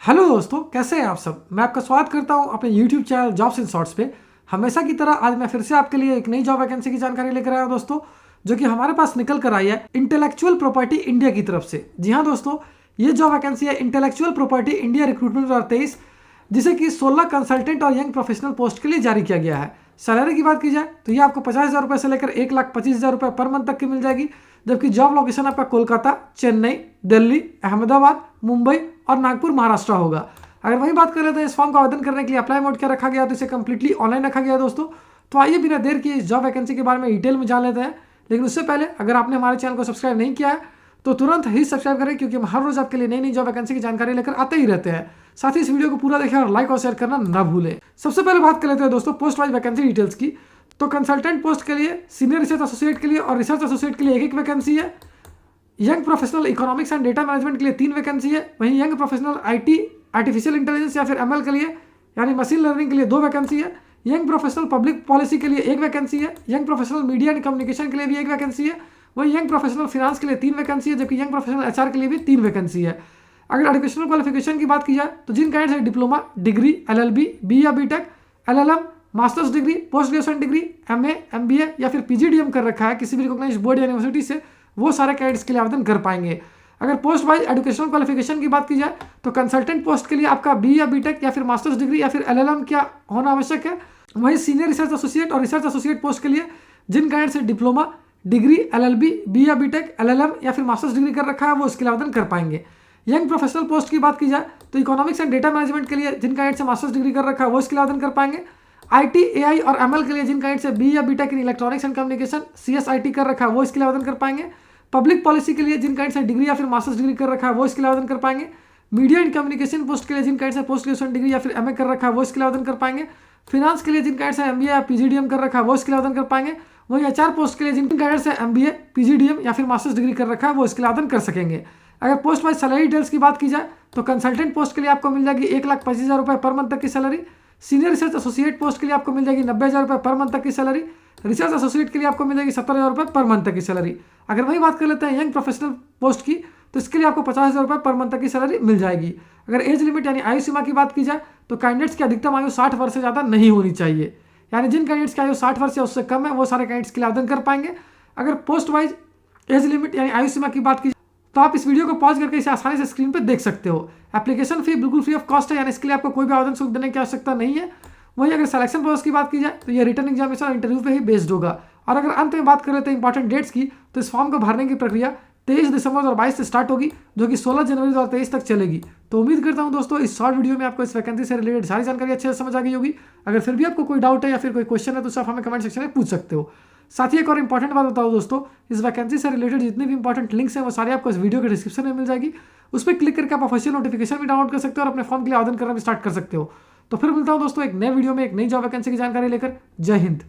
Hello दोस्तों, कैसे हैं आप सब। मैं आपका स्वागत करता हूं अपने YouTube channel jobs in shorts पे। हमेशा की तरह आज मैं फिर से आपके लिए एक नई जॉब वैकेंसी की जानकारी लेकर आया हूं दोस्तों, जो कि हमारे पास निकल कर आई है इंटेलेक्चुअल प्रॉपर्टी इंडिया की तरफ से। जी हाँ दोस्तों, ये जॉब वैकेंसी है इंटेलेक्चुअल प्रॉपर्टी इंडिया रिक्रूटमेंट 2023, जिसे कि 16 कंसल्टेंट और यंग प्रोफेशनल पोस्ट के लिए जारी किया गया है। सैलरी की बात की जाए तो ये आपको 50,000 रुपये से लेकर 1,25,000 रुपये पर मंथ तक की मिल जाएगी, जबकि जॉब लोकेशन आपका कोलकाता, चेन्नई, दिल्ली, अहमदाबाद, मुंबई और नागपुर महाराष्ट्र होगा। अगर वही बात कर रहे थे इस फॉर्म का आवेदन करने के लिए अप्लाई मोड क्या रखा गया, तो इसे कंप्लीटली ऑनलाइन रखा गया दोस्तों। तो आइए बिना देर किए इस जॉब वैकेंसी के बारे में डिटेल में जान लेते हैं। लेकिन उससे पहले अगर आपने हमारे चैनल को सब्सक्राइब नहीं किया है तो तुरंत ही सब्सक्राइब करें, क्योंकि हम हर रोज आपके लिए नई नई जॉब वैकेंसी की जानकारी लेकर आते ही रहते हैं। साथ ही इस वीडियो को पूरा देखें और लाइक और शेयर करना ना भूलें। सबसे पहले बात कर लेते हैं दोस्तों पोस्ट वाइज वैकेंसी डिटेल्स की। तो कंसल्टेंट पोस्ट के लिए, सीनियर रिसर्च एसोसिएट के लिए और रिसर्च एसोसिएट के लिए एक वैकेंसी है। Young professional economics and data management के लिए 3 वैकेंसी है। वहीं young professional IT, artificial intelligence या फिर एमएल के लिए यानी मशीन लर्निंग के लिए 2 वैकेंसी है। यंग प्रोफेशनल पब्लिक पॉलिसी के लिए 1 वैकेंसी है। Young professional media and communication के लिए भी 1 वैकेंसी है। वहीं यंग प्रोफेशनल फिनांस के लिए 3 वैकेंसी है, जबकि यंग प्रोफेशनल एचआर के लिए भी 3 वैकेंसी है। अगर एजुकेशनल क्वालिफिकेशन की बात की जाए तो जिन कैंडिडेट्स हैं डिप्लोमा, डिग्री, एलएलबी, बी या BTech, LLM, masters degree, post graduation degree, MA, MBA या फिर पीजीडीएम कर रखा है किसी भी रिकॉग्नाइज्ड बोर्ड या यूनिवर्सिटी से, वो सारे कैंडिडेट्स के लिए आवेदन कर पाएंगे। अगर पोस्ट वाइज एजुकेशनल क्वालिफिकेशन की बात की जाए तो कंसल्टेंट पोस्ट के लिए आपका बी या बीटेक या फिर मास्टर्स डिग्री या फिर एलएलएम क्या होना आवश्यक है। वहीं सीनियर रिसर्च एसोसिएट और रिसर्च एसोसिएट पोस्ट के लिए जिन कैंडिडेट्स से डिप्लोमा, डिग्री, एलएलबी, बी या बीटेक, एलएलएम या फिर मास्टर्स डिग्री कर रखा है वो इसके लिए आवेदन कर पाएंगे। यंग प्रोफेशनल पोस्ट की बात की जाए तो इकोनॉमिक्स एंड डेटा मैनेजमेंट के लिए जिन कैंडिडेट से मास्टर्स डिग्री कर रखा है वो इसके लिए आवेदन कर पाएंगे। आईटी, एआई और एमएल के लिए जिन कैंडिडेट से बी या BTech in electronics and communication, CSIT कर रखा है वो इसके लिए आवेदन कर पाएंगे। पब्लिक पॉलिसी के लिए जिन कैंडिडेट से डिग्री या फिर मास्टर्स डिग्री कर रखा है वो इसके लिए आवेदन कर पाएंगे। मीडिया एंड कम्युनिकेशन पोस्ट के लिए जिन कैंडिडेट से पोस्ट ग्रेजुएशन डिग्री या फिर एमए कर रखा है वो इसके लिए आवेदन कर पाएंगे। फिनांस के लिए जिन कैंडिडेट से एमबीए या पीजीडीएम कर रखा है वो इसके लिए आवेदन कर पाएंगे। वहीं एचआर पोस्ट के लिए जिन कैंडिडेट से एमबीए, पीजीडीएम या फिर मास्टर्स डिग्री कर रखा है वो इसके लिए आवेदन कर सकेंगे। अगर पोस्ट वाइज सैलरी डिटेल्स की बात की जाए तो कंसल्टेंट पोस्ट के लिए आपको मिल जाएगी 1,25,000 रुपये पर मंथ तक की salary. Senior research associate post के लिए आपको मिल जाएगी 90,000 रुपये पर मंथ तक की सैलरी। रिसर्च एसोसिएट के लिए आपको मिल जाएगी 70,000 रुपये पर मंथ तक की सैलरी। अगर वही बात कर लेते हैं यंग प्रोफेशनल पोस्ट की तो इसके लिए आपको 50,000 रुपये पर मंथ तक की सैलरी मिल जाएगी। अगर एज लिमिट यानी आयु सीमा की बात की जाए तो कैंडिडेट्स की अधिकतम आयु 60 वर्ष से ज़्यादा नहीं होनी चाहिए, यानी जिन कैंडिडेट्स की आयु 60 वर्ष या उससे कम है वो सारे कैंडिडेट्स के लिए आवेदन कर पाएंगे। अगर पोस्ट वाइज एज लिमिट यानी आयु सीमा की बात की तो आप इस वीडियो को पॉज करके इसे आसानी से स्क्रीन पर देख सकते हो। एप्लीकेशन फी बिल्कुल फ्री ऑफ कॉस्ट है, यानी इसके लिए आपको कोई भी आवेदन शुल्क देने की आवश्यकता नहीं है। वहीं अगर सिलेक्शन प्रोसेस की बात की जाए तो ये रिटर्न एग्जामिनेशन और इंटरव्यू पे ही बेस्ड होगा। और अगर अंत में बात कर लेते हैं इंपॉर्टेंट डेट्स की, तो इस फॉर्म को भरने की प्रक्रिया 23 दिसंबर 2022 से स्टार्ट होगी, जो कि 16 जनवरी 2023 तक चलेगी। तो उम्मीद करता हूं दोस्तों इस शॉर्ट वीडियो में आपको इस वैकेंसी से रिलेटेड सारी जानकारी अच्छे से समझ आ गई होगी। अगर फिर भी आपको कोई डाउट है या फिर कोई क्वेश्चन है तो आप हमें कमेंट सेक्शन में पूछ सकते हो। साथ ही एक और इंपॉर्टेंट बात बताओ दोस्तों, इस वैकेंसी से रिलेटेड जितने भी इंपॉर्टेंट लिंक्स हैं वो सारे आपको इस वीडियो के डिस्क्रिप्शन में मिल जाएगी। उस पर क्लिक करके आप ऑफिशियल नोटिफिकेशन भी डाउनलोड कर सकते हो और अपने फॉर्म के लिए आवेदन करना भी स्टार्ट कर सकते हो। तो फिर मिलता हूं दोस्तों एक नए वीडियो में एक नई जॉब वैकेंसी की जानकारी लेकर। जय हिंद।